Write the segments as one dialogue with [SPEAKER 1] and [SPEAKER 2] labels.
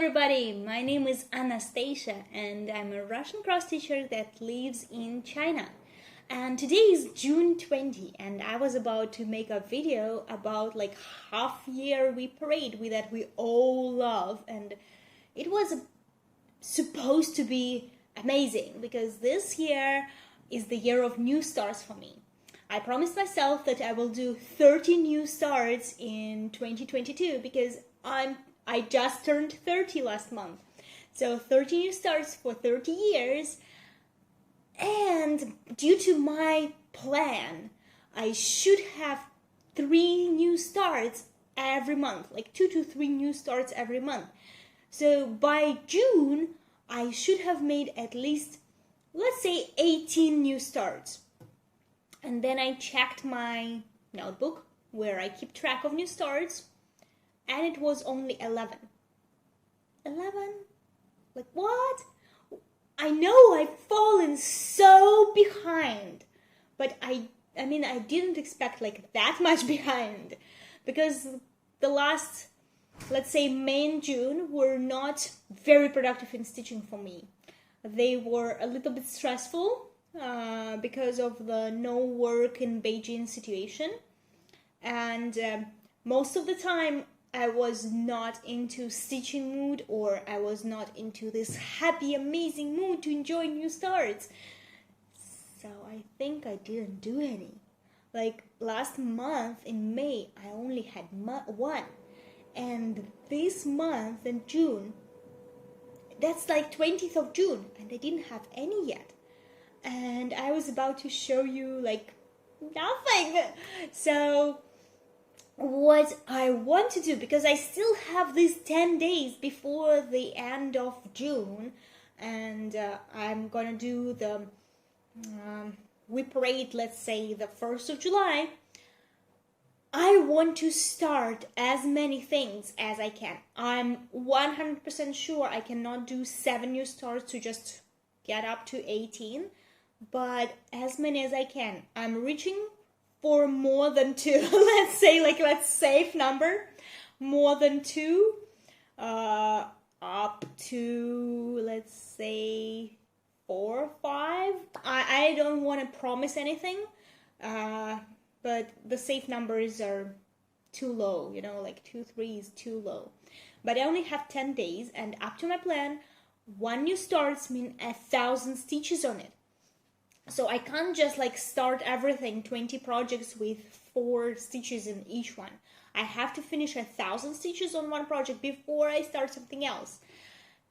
[SPEAKER 1] everybody, my name is Anastasia and I'm a Russian cross teacher that lives in China. And today is June 20 and I was about to make a video about like half-yearly parade that we all love, and it was supposed to be amazing because this year is the year of new starts for me. I promised myself that I will do 30 new starts in 2022 because I just turned 30 last month. So 30 new starts for 30 years. And due to my plan, I should have 3 new starts every month, like 2 to 3 new starts every month. So by June, I should have made at least, let's say, 18 new starts. And then I checked my notebook where I keep track of new starts, and it was only 11. 11? Like what? I know I've fallen so behind, but I didn't expect like that much behind, because the last, let's say, May and June were not very productive in stitching for me. They were a little bit stressful because of the no work in Beijing situation, and most of the time I was not into stitching mood, or I was not into this happy, amazing mood to enjoy new starts. So I think I didn't do any. Like last month in May, I only had one. And this month in June, that's like 20th of June, and I didn't have any yet. And I was about to show you like nothing. So what I want to do, because I still have these 10 days before the end of June, and I'm gonna do the we parade, let's say, the 1st of July. I want to start as many things as I can. I'm 100% sure I cannot do 7 new starts to just get up to 18, but as many as I can. I'm reaching for more than 2. let's safe number, more than 2, up to, let's say, 4 or 5. I don't want to promise anything, but the safe numbers are too low, like 2, 3 is too low. But I only have 10 days, and up to my plan, 1 new starts mean 1,000 stitches on it. So I can't just like start everything, 20 projects with 4 stitches in each one. I have to finish 1,000 stitches on one project before I start something else.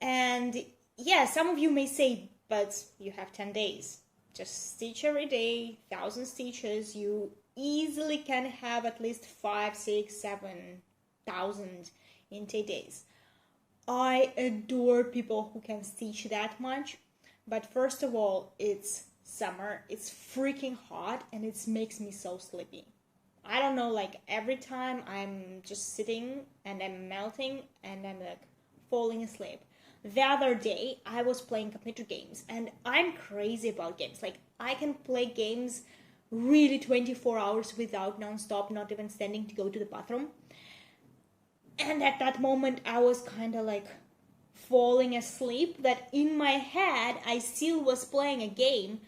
[SPEAKER 1] And yeah, some of you may say, but you have 10 days. Just stitch every day, 1,000 stitches. You easily can have at least 5, 6, 7,000 in 10 days. I adore people who can stitch that much. But first of all, it's summer, it's freaking hot, and it makes me so sleepy. I don't know, like every time I'm just sitting and I'm melting and I'm like falling asleep. The other day I was playing computer games, and I'm crazy about games. Like I can play games really 24 hours without non-stop, not even standing to go to the bathroom. And at that moment I was kind of like falling asleep, that in my head I still was playing a game.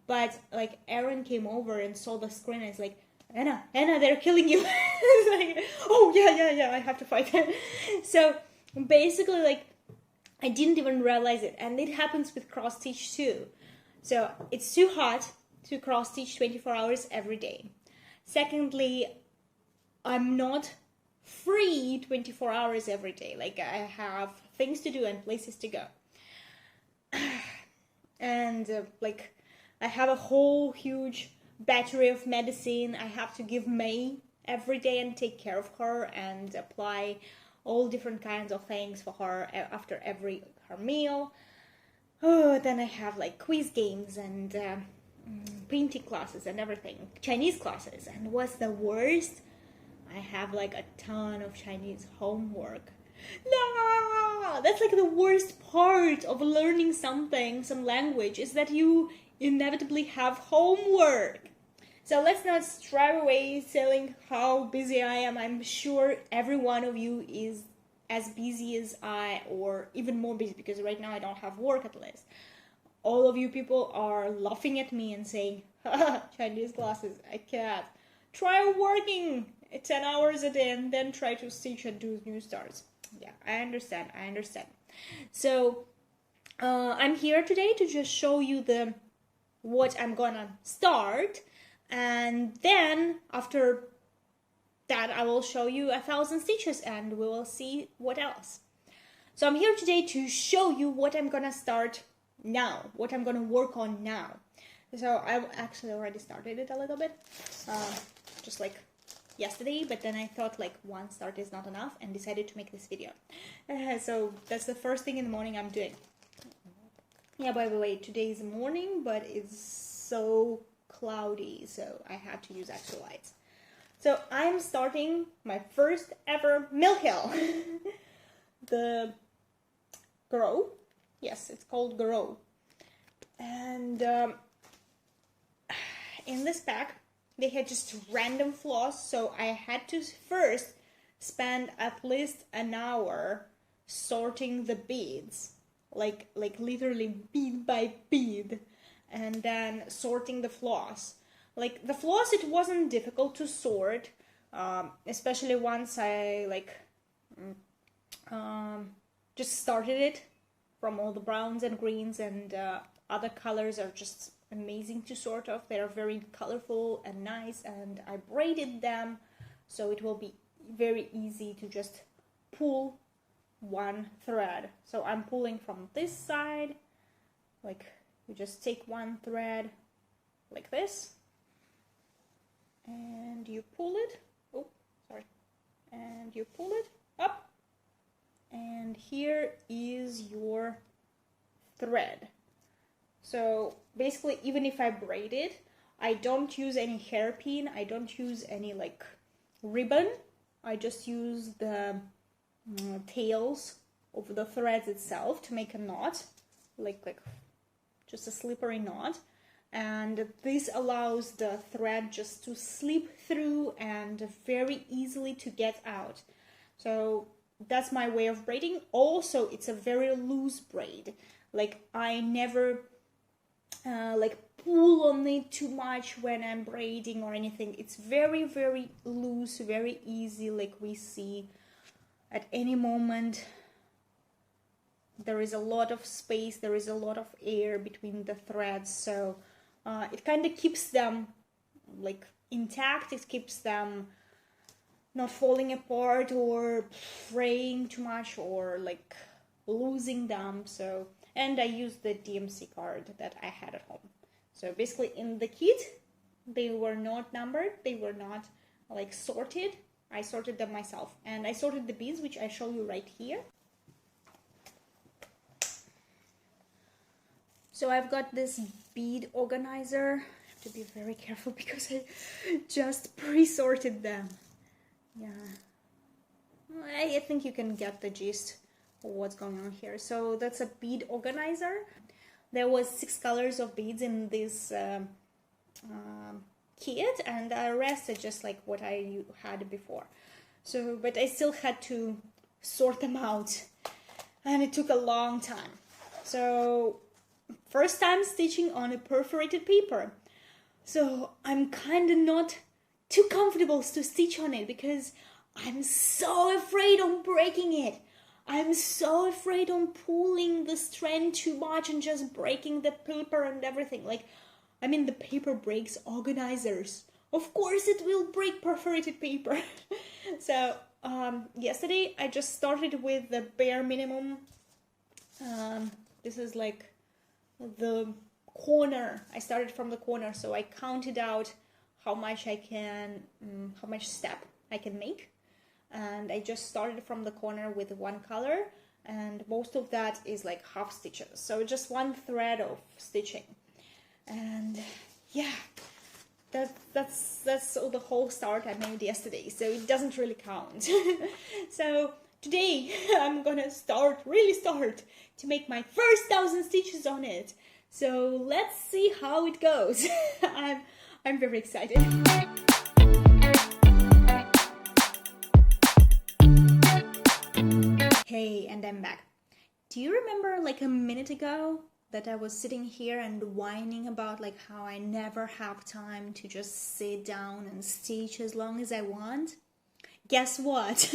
[SPEAKER 1] But like Aaron came over and saw the screen and is like, Anna, they're killing you. It's like, oh yeah, I have to fight. So basically, like, I didn't even realize it, and it happens with cross stitch too. So it's too hot to cross stitch 24 hours every day. Secondly, I'm not free 24 hours every day. Like I have things to do and places to go. And like I have a whole huge battery of medicine I have to give May every day and take care of her and apply all different kinds of things for her after her meal. Oh, then I have like quiz games and painting classes and everything, Chinese classes. And what's the worst? I have like a ton of Chinese homework. No, that's like the worst part of learning something, some language, is that you inevitably have homework. So let's not strive away telling how busy I am. I'm sure every one of you is as busy as I, or even more busy, because right now I don't have work at least, all of you people are laughing at me and saying, Chinese classes, I can't. Try working 10 hours a day and then try to stitch and do new starts. Yeah, I understand. So I'm here today to just show you what I'm gonna start, and then after that I will show you 1,000 stitches and we will see what else. So I'm here today to show you what I'm gonna start now, what I'm gonna work on now. So I actually already started it a little bit, just like yesterday, but then I thought like one start is not enough and decided to make this video. So that's the first thing in the morning I'm doing. Yeah, by the way, today is morning, but it's so cloudy, so I have to use extra lights. So I'm starting my first ever mill hill. The Grow. Yes, it's called Grow. And in this pack, they had just random floss, so I had to first spend at least an hour sorting the beads, like literally bead by bead, and then sorting the floss. Like the floss, it wasn't difficult to sort, especially once I just started it from all the browns and greens, and other colors are just amazing to sort of. They are very colorful and nice, and I braided them, so it will be very easy to just pull one thread. So I'm pulling from this side, like you just take one thread like this, and you pull it, and you pull it up, and here is your thread. So basically, even if I braid it, I don't use any hairpin, I don't use any like ribbon, I just use the tails of the threads itself to make a knot, like just a slippery knot, and this allows the thread just to slip through and very easily to get out. So that's my way of braiding. Also, it's a very loose braid, like I never pull on it too much when I'm braiding or anything. It's very, very loose, very easy, like we see at any moment. There is a lot of space, there is a lot of air between the threads, so it kind of keeps them like intact, it keeps them not falling apart or fraying too much or like losing them. So, and I used the DMC card that I had at home. So basically in the kit, they were not numbered, they were not like sorted. I sorted them myself, and I sorted the beads, which I show you right here. So I've got this bead organizer. I have to be very careful because I just pre-sorted them. Yeah, I think you can get the gist of what's going on here. So that's a bead organizer. There was 6 colors of beads in this kit, and the rest are just like what I had before. So, but I still had to sort them out, and it took a long time. So, first time stitching on a perforated paper. So I'm kind of not too comfortable to stitch on it because I'm so afraid of breaking it. I'm so afraid on pulling the strand too much and just breaking the paper and everything. Like, I mean, the paper breaks organizers. Of course it will break perforated paper. So, yesterday I just started with the bare minimum. This is like the corner. I started from the corner, so I counted out how much step I can make. And I just started from the corner with one color, and most of that is like half stitches, so just one thread of stitching. And yeah, that's the whole start I made yesterday, so it doesn't really count. So today I'm gonna really start to make my first 1,000 stitches on it. So let's see how it goes. I'm very excited. Hey, and I'm back. Do you remember like a minute ago that I was sitting here and whining about like how I never have time to just sit down and stitch as long as I want? Guess what?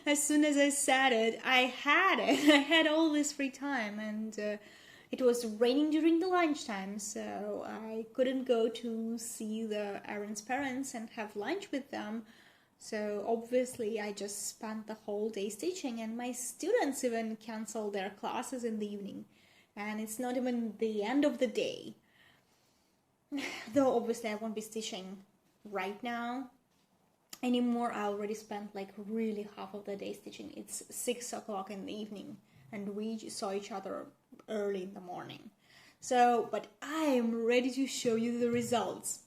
[SPEAKER 1] As soon as I said it, I had it. I had all this free time, and it was raining during the lunchtime, so I couldn't go to see Aaron's parents and have lunch with them. So obviously I just spent the whole day stitching, and my students even canceled their classes in the evening. And it's not even the end of the day. Though obviously I won't be stitching right now anymore. I already spent like really half of the day stitching. It's 6 o'clock in the evening, and we saw each other early in the morning. So, but I am ready to show you the results.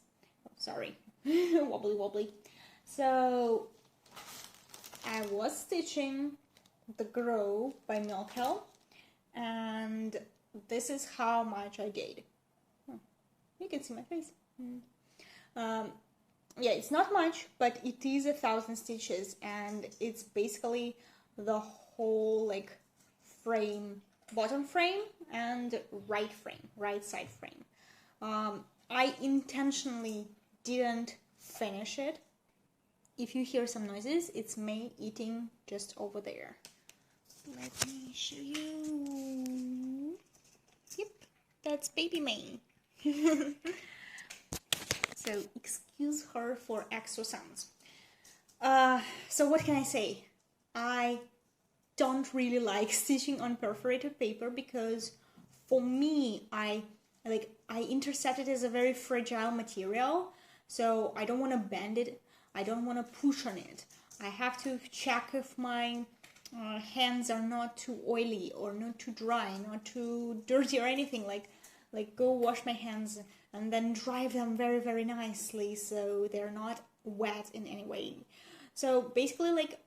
[SPEAKER 1] Oh, sorry, wobbly. So, I was stitching the Grow by Milk Hill, and this is how much I did. You can see my face. Yeah, it's not much, but it is 1,000 stitches, and it's basically the whole like frame, bottom frame and right side frame. I intentionally didn't finish it. If you hear some noises, it's May eating just over there. Let me show you. Yep, that's baby May. So excuse her for extra sounds. So what can I say? I don't really like stitching on perforated paper because for me, I intercept it as a very fragile material. So I don't want to bend it. I don't want to push on it. I have to check if my hands are not too oily or not too dry, not too dirty or anything. Like go wash my hands and then dry them very, very nicely so they're not wet in any way. So basically, like,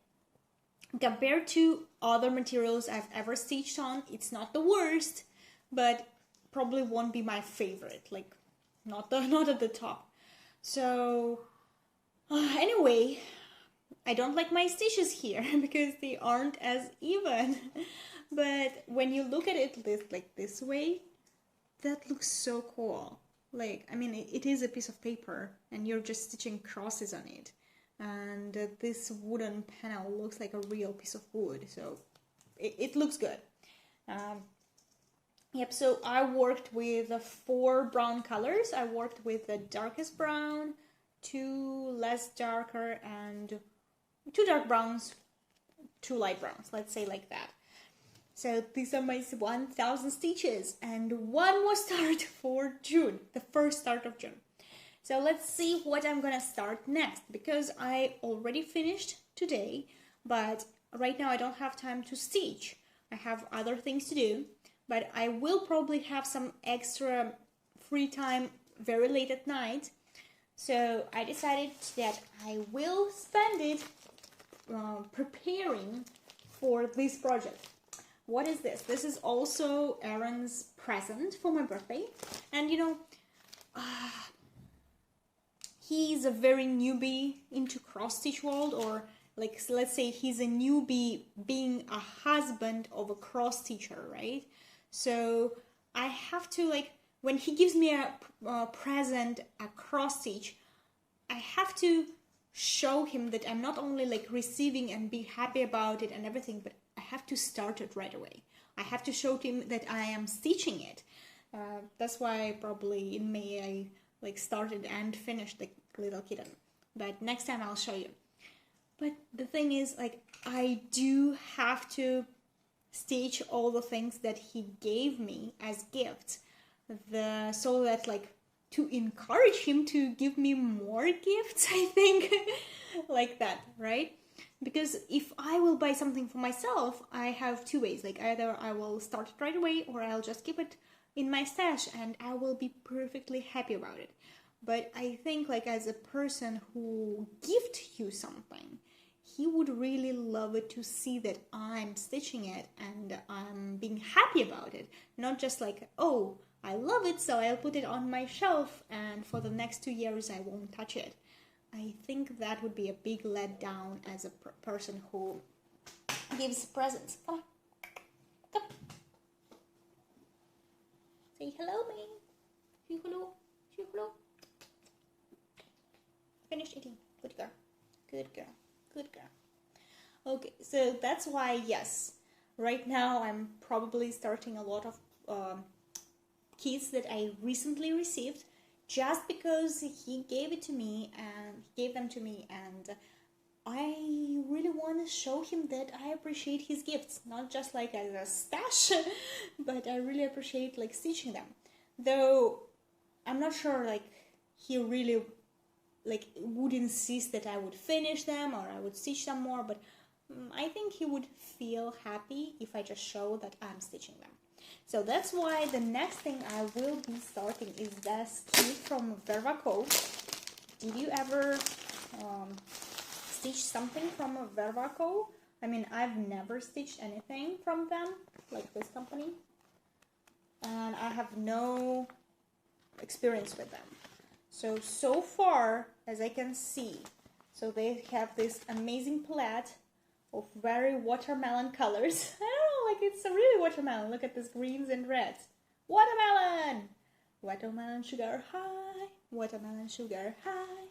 [SPEAKER 1] compared to other materials I've ever stitched on, it's not the worst, but probably won't be my favorite. Like, not at the top. So anyway, I don't like my stitches here because they aren't as even. But when you look at it this way, that looks so cool. Like, I mean, it is a piece of paper and you're just stitching crosses on it. And this wooden panel looks like a real piece of wood. So it looks good. Yep, so I worked with 4 brown colors. I worked with the darkest brown, 2 less darker, and 2 dark browns, 2 light browns, let's say like that. So these are my 1,000 stitches, and one more start for June, the first start of June. So let's see what I'm gonna start next, because I already finished today, but right now I don't have time to stitch. I have other things to do, but I will probably have some extra free time very late at night. So I decided that I will spend it preparing for this project. What is this? This is also Aaron's present for my birthday. And you know, he's a very newbie into cross-stitch world, or like, let's say he's a newbie being a husband of a cross-stitcher, right? So I have to, like, when he gives me a present, a cross-stitch, I have to show him that I'm not only like receiving and be happy about it and everything, but I have to start it right away. I have to show him that I am stitching it. That's why probably in May I like started and finished the little kitten. But next time I'll show you. But the thing is, like, I do have to stitch all the things that he gave me as gifts, so that, like, to encourage him to give me more gifts, I think. Like that, right? Because if I will buy something for myself, I have 2 ways. Like, either I will start it right away, or I'll just keep it in my stash and I will be perfectly happy about it. But I think, like, as a person who gift you something, he would really love it to see that I'm stitching it and I'm being happy about it. Not just like, oh, I love it, so I'll put it on my shelf and for the next 2 years I won't touch it. I think that would be a big letdown as a person who gives presents. Come on. Come. Say hello, me. Say hello. Say hello. Finished eating. Good girl. Good girl. Good girl. Okay, so that's why, yes, right now I'm probably starting a lot of kits that I recently received just because he gave it to me and he gave them to me, and I really want to show him that I appreciate his gifts, not just like as a stash, but I really appreciate like stitching them. Though I'm not sure like he really like would insist that I would finish them or I would stitch them more, but I think he would feel happy if I just show that I'm stitching them. So that's why the next thing I will be starting is this kit from Vervaco. Did you ever stitch something from Vervaco? I mean, I've never stitched anything from them, like this company, and I have no experience with them. So far, as I can see, so they have this amazing palette of very watermelon colors. I don't know, like it's a really watermelon. Look at this greens and reds. Watermelon! Watermelon sugar high. Watermelon sugar high.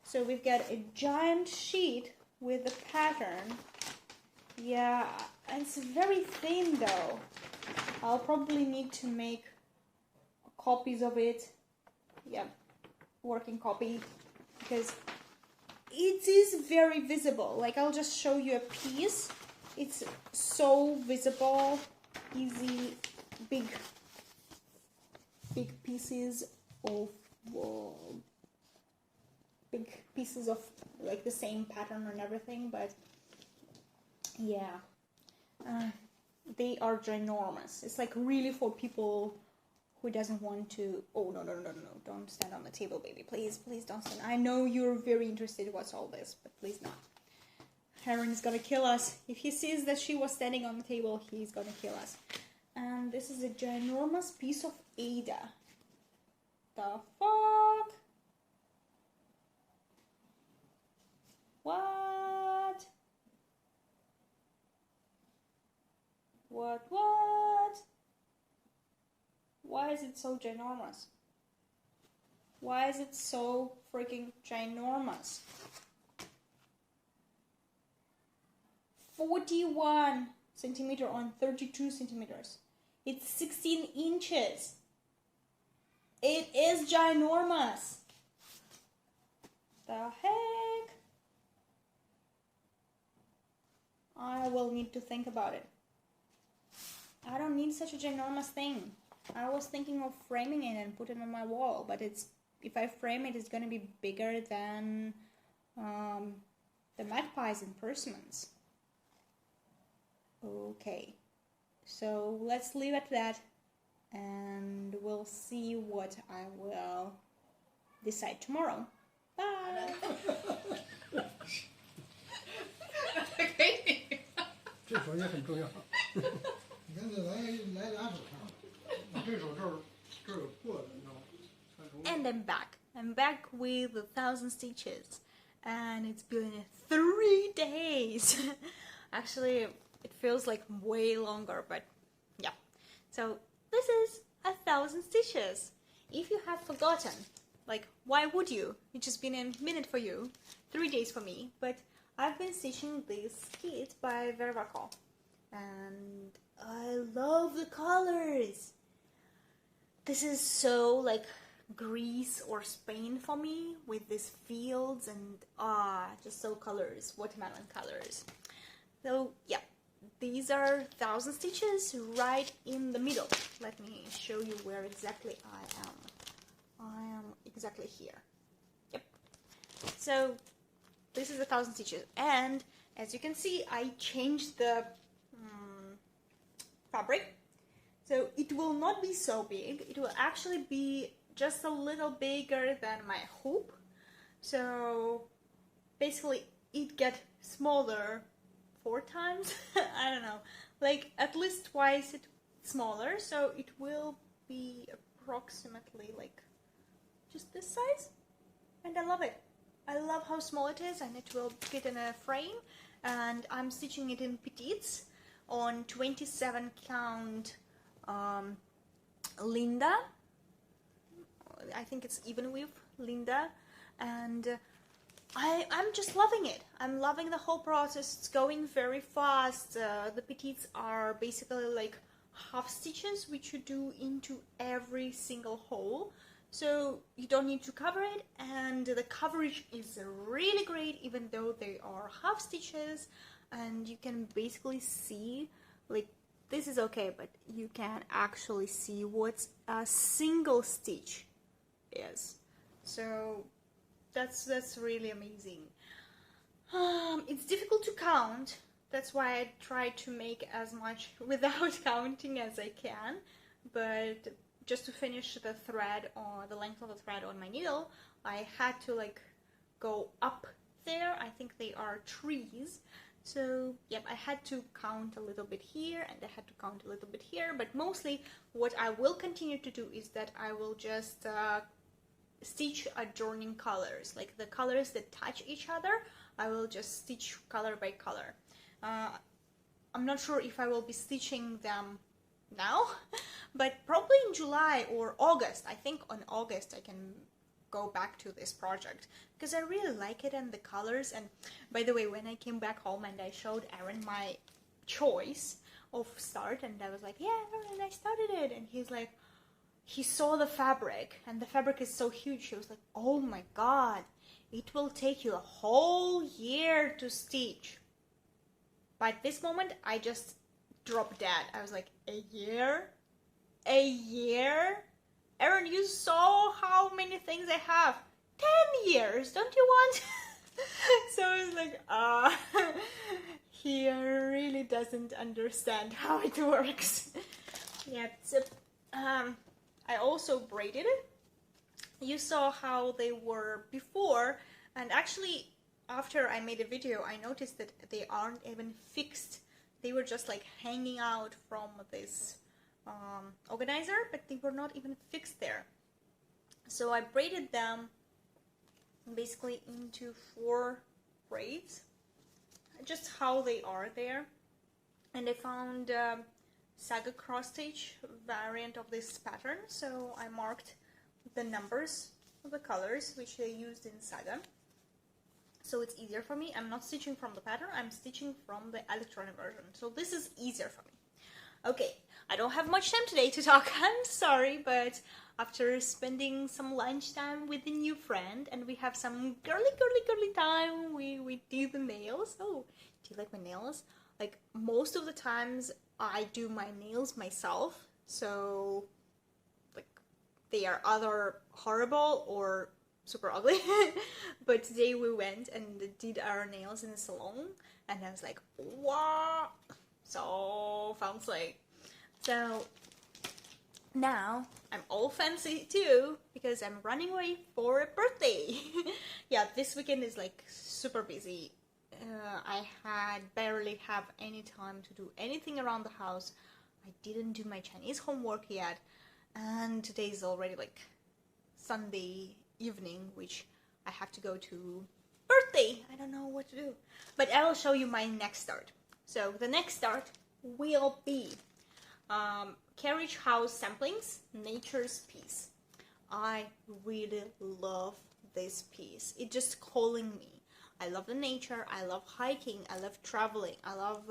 [SPEAKER 1] So we've got a giant sheet with the pattern. Yeah, it's very thin though. I'll probably need to make copies of it. Yeah, working copy, because it is very visible. Like, I'll just show you a piece. It's so visible, easy, big pieces of like the same pattern and everything, but yeah, they are ginormous. It's like really for people who doesn't want to. Oh, no, don't stand on the table, baby, please don't stand. I know you're very interested in what's all this, but please not. Heron is gonna kill us. If he sees that she was standing on the table, he's gonna kill us. And this is a ginormous piece of Ada. The fuck? What? Why is it so ginormous? Why is it so freaking ginormous? 41 centimeter on 32 centimeters. It's 16 inches. It is ginormous. The heck? I will need to think about it. I don't need such a ginormous thing. I was thinking of framing it and put it on my wall, but if I frame it, it's going to be bigger than the magpies and persimmons. Okay, so let's leave it at that, and we'll see what I will decide tomorrow. Bye!
[SPEAKER 2] 这手也很重要。你看这来俩手上，这手这儿有破的，你知道吗？
[SPEAKER 1] And I'm back. I'm back with 1,000 stitches, and it's been 3 days. Actually, it feels like way longer, but yeah. So this is 1,000 stitches. If you have forgotten, like, why would you? It's just been a minute for you, 3 days for me, but I've been stitching this kit by Vervaco, and I love the colors. This is so like Greece or Spain for me, with these fields and just so colors, watermelon colors. So yeah, these are 1,000 stitches right in the middle. Let me show you where exactly I am. I am exactly here. Yep. So this is 1,000 stitches, and as you can see, I changed the fabric, so it will not be so big. It will actually be just a little bigger than my hoop. So basically it gets smaller 4 times. I don't know, like at least twice it smaller, so it will be approximately like just this size, and I love it. I love how small it is, and it will fit in a frame, and I'm stitching it in petites on 27 count Linda. I think it's even with Linda, and I'm just loving it. I'm loving the whole process. It's going very fast. The petites are basically like half stitches which you do into every single hole, so you don't need to cover it, and the coverage is really great even though they are half stitches, and you can basically see, like, this is okay, but you can actually see what a single stitch is. So that's really amazing. It's difficult to count. That's why I try to make as much without counting as I can. But just to finish the thread, or the length of the thread on my needle, I had to like go up there. I think they are trees. So yep, I had to count a little bit here, and I had to count a little bit here. But mostly what I will continue to do is that I will just stitch adjoining colors, like the colors that touch each other. I will just stitch color by color. I'm not sure if I will be stitching them now, but probably in July or August. I think on August I can go back to this project because I really like it and the colors. And by the way, when I came back home and I showed Aaron my choice of start, and I was like, yeah, Aaron, I started it, and he's like, he saw the fabric, and the fabric is so huge. He was like, oh my god, it will take you a whole year to stitch. But at this moment, I just dropped dead. I was like, a year? A year? Aaron, you saw how many things I have. 10 years, don't you want? So I was like, he really doesn't understand how it works. Yeah, so, I also braided it. You saw how they were before, and actually after I made a video I noticed that they aren't even fixed. They were just like hanging out from this organizer, but they were not even fixed there. So I braided them basically into 4 braids, just how they are there. And I found saga cross stitch variant of this pattern, so I marked the numbers of the colors which they used in saga, so it's easier for me. I'm not stitching from the pattern, I'm stitching from the electronic version, so this is easier for me. Okay, I don't have much time today to talk, I'm sorry, but after spending some lunchtime with a new friend, and we have some girly time, we do the nails. Oh, do you like my nails? Like, most of the times I do my nails myself, so like they are either horrible or super ugly. But today we went and did our nails in the salon, and I was like, wow, so fancy. So now I'm all fancy too because I'm running away for a birthday. Yeah, this weekend is like super busy. I barely have any time to do anything around the house. I didn't do my Chinese homework yet, and today is already like Sunday evening, which I have to go to birthday. I don't know what to do, but I will show you my next start. So the next start will be Carriage House Samplings Nature's Piece. I really love this piece. It's just calling me. I love the nature, I love hiking, I love traveling, I love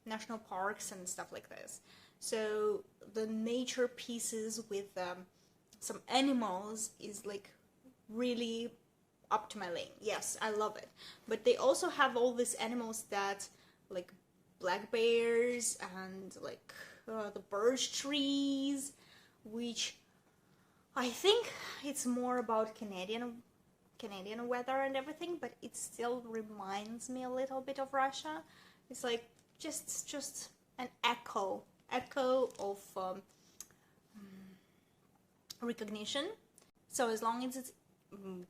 [SPEAKER 1] national parks and stuff like this. So the nature pieces with some animals is like really up to my lane. Yes, I love it. But they also have all these animals that like black bears and like the birch trees, which I think it's more about Canadian weather and everything, but it still reminds me a little bit of Russia. It's like just an echo of recognition. So as long as it's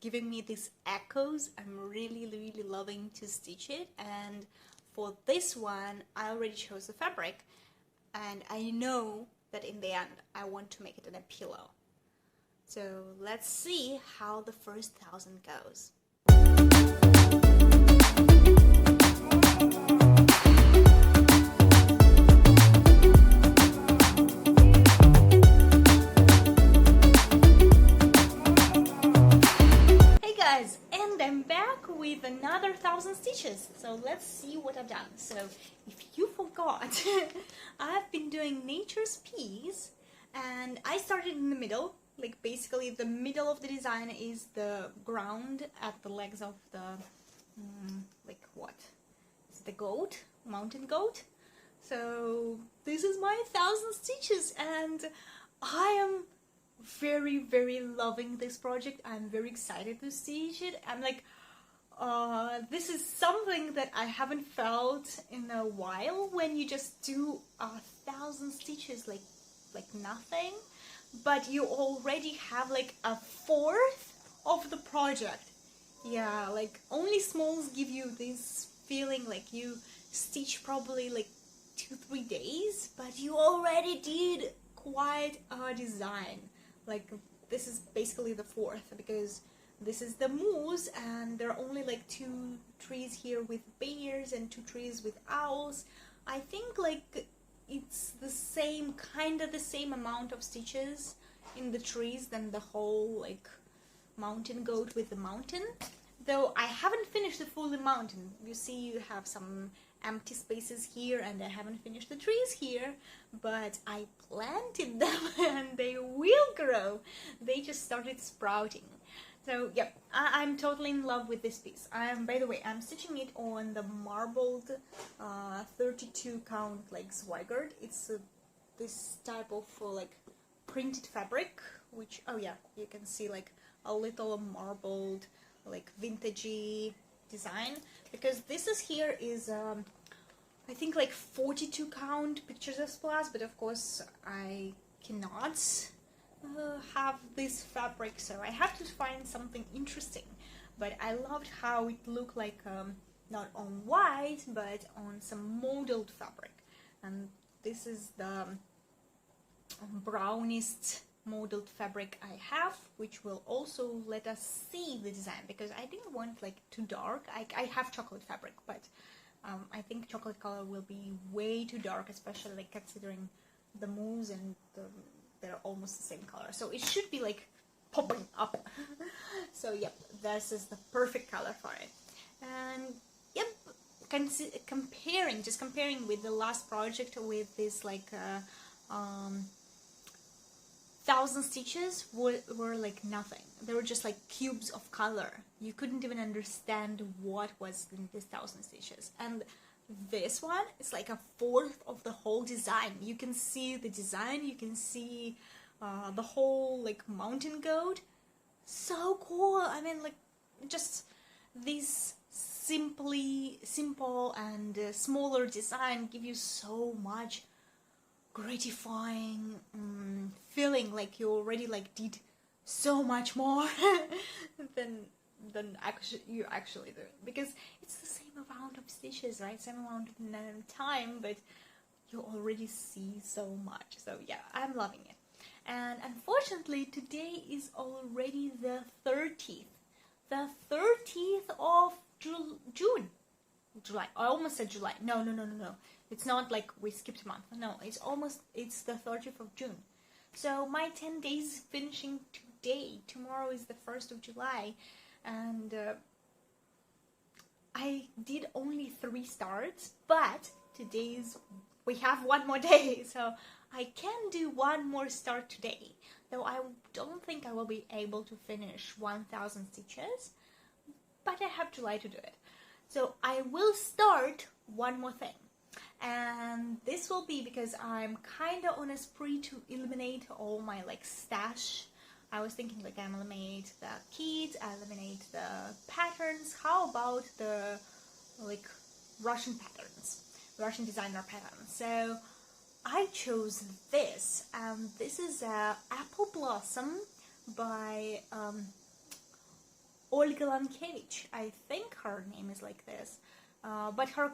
[SPEAKER 1] giving me these echoes, I'm really loving to stitch it. And for this one, I already chose the fabric, and I know that in the end I want to make it in a pillow. So let's see how the first 1,000 goes. Hey guys, and I'm back with another 1,000 stitches. So let's see what I've done. So if you forgot, I've been doing nature's piece, and I started in the middle. Like basically the middle of the design is the ground at the legs of the like what? It's the goat, mountain goat. So this is my 1,000 stitches, and I am very loving this project. I'm very excited to stitch it. I'm like, this is something that I haven't felt in a while, when you just do 1,000 stitches like nothing, but you already have like a fourth of the project. Yeah, like only smalls give you this feeling like you stitch probably like 2-3 days, but you already did quite a design. Like this is basically the fourth, because this is the moose, and there are only like 2 trees here with bears and 2 trees with owls. I think like it's the same, kind of the same amount of stitches in the trees than the whole like mountain goat with the mountain. Though I haven't finished the full mountain. You see, you have some empty spaces here, and I haven't finished the trees here, but I planted them and they will grow. They just started sprouting. So yeah, I'm totally in love with this piece. By the way, I'm stitching it on the marbled 32 count like Zweigart. It's this type of like printed fabric, which, oh yeah, you can see like a little marbled like vintagey design, because this is here is I think like 42 count pictures of splash, but of course I cannot have this fabric, so I have to find something interesting. But I loved how it looked like not on white but on some modeled fabric, and this is the brownest modeled fabric I have, which will also let us see the design, because I didn't want like too dark. I have chocolate fabric, but I think chocolate color will be way too dark, especially like considering the moose and they're almost the same color, so it should be like popping up. So yep, this is the perfect color for it. And yep, comparing with the last project with this like 1,000 stitches were like nothing. They were just like cubes of color. You couldn't even understand what was in this 1,000 stitches. And this one is like a fourth of the whole design. You can see the design, you can see the whole like mountain goat. So cool. I mean, like, just this simple and smaller design give you so much gratifying feeling, like you already like did so much more than you actually do, because it's the same amount of stitches, right? Same amount of time, but you already see so much. So yeah, I'm loving it. And unfortunately, today is already the 30th of June. July. I almost said July. No. It's not like we skipped a month. No, it's the 30th of June. So my 10 days finishing today. Tomorrow is the 1st of July. And I did only 3 starts, but we have 1 more day. So I can do 1 more start today. Though I don't think I will be able to finish 1,000 stitches, but I have July to do it. So I will start 1 more thing, and this will be because I'm kinda on a spree to eliminate all my like stash. I was thinking like I eliminate the kits, I eliminate the patterns. How about the like Russian patterns, Russian designer patterns? So I chose this, and this is Apple Blossom by Olga Lankevich. I think her name is like this, but her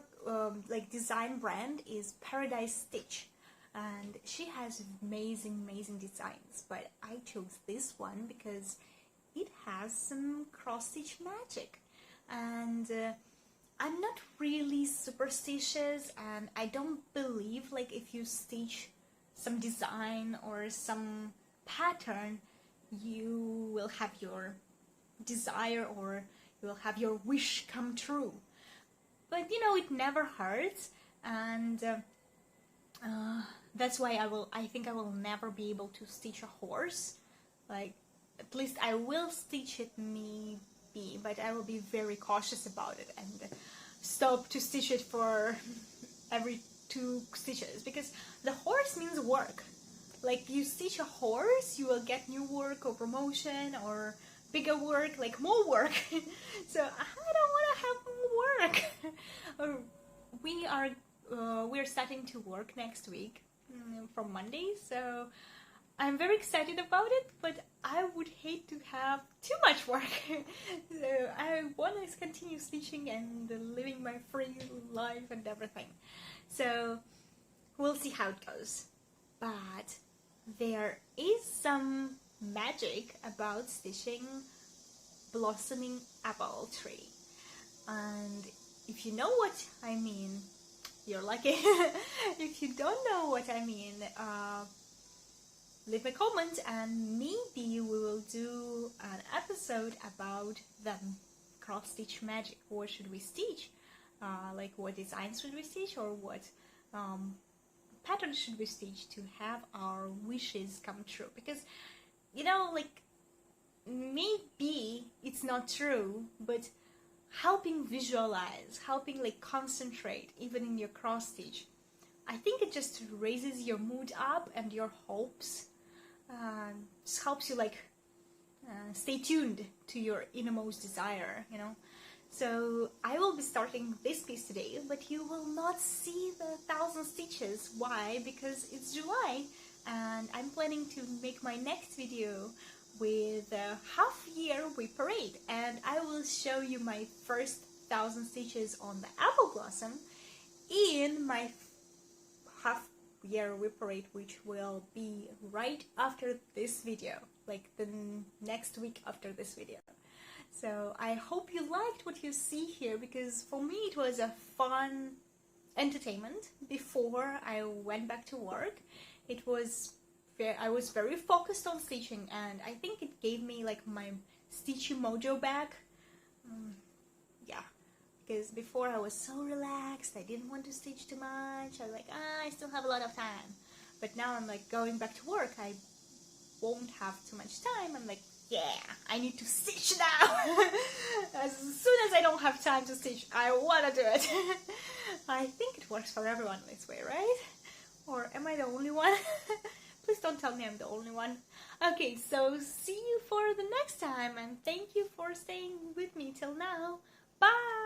[SPEAKER 1] like design brand is Paradise Stitch, and she has amazing designs. But I chose this one because it has some cross stitch magic, and I'm not really superstitious, and I don't believe like if you stitch some design or some pattern, you will have your desire or you will have your wish come true. But you know, it never hurts, and that's why I think I will never be able to stitch a horse. Like, at least I will stitch it maybe, but I will be very cautious about it and stop to stitch it for every 2 stitches, because the horse means work. Like, you stitch a horse, you will get new work or promotion or bigger work, like more work. So I don't want to have more work. We're starting to work next week from Monday, so I'm very excited about it, but I would hate to have too much work. So I want to continue stitching and living my free life and everything. So we'll see how it goes. But there is some magic about stitching blossoming apple tree. And if you know what I mean, you're lucky. If you don't know what I mean, leave a comment and maybe we will do an episode about the cross stitch magic. What should we stitch? Like, what designs should we stitch, or what patterns should we stitch to have our wishes come true? Because, you know, like, maybe it's not true, but helping visualize, helping like concentrate even in your cross stitch, I think it just raises your mood up and your hopes. Just helps you like stay tuned to your innermost desire, you know. So I will be starting this piece today, but you will not see the 1,000 stitches. Why? Because it's July and I'm planning to make my next video with a half-year we parade, and I will show you my first 1,000 stitches on the apple blossom in my half-year we parade, which will be right after this video, like the next week after this video. So I hope you liked what you see here, because for me it was a fun entertainment before I went back to work. I was very focused on stitching, and I think it gave me like my stitchy mojo back. Yeah, because before I was so relaxed, I didn't want to stitch too much. I was like, I still have a lot of time. But now I'm like going back to work, I won't have too much time. I'm like, yeah, I need to stitch now. As soon as I don't have time to stitch, I want to do it. I think it works for everyone this way, right? Or am I the only one? Please don't tell me I'm the only one. Okay, so see you for the next time, and thank you for staying with me till now. Bye!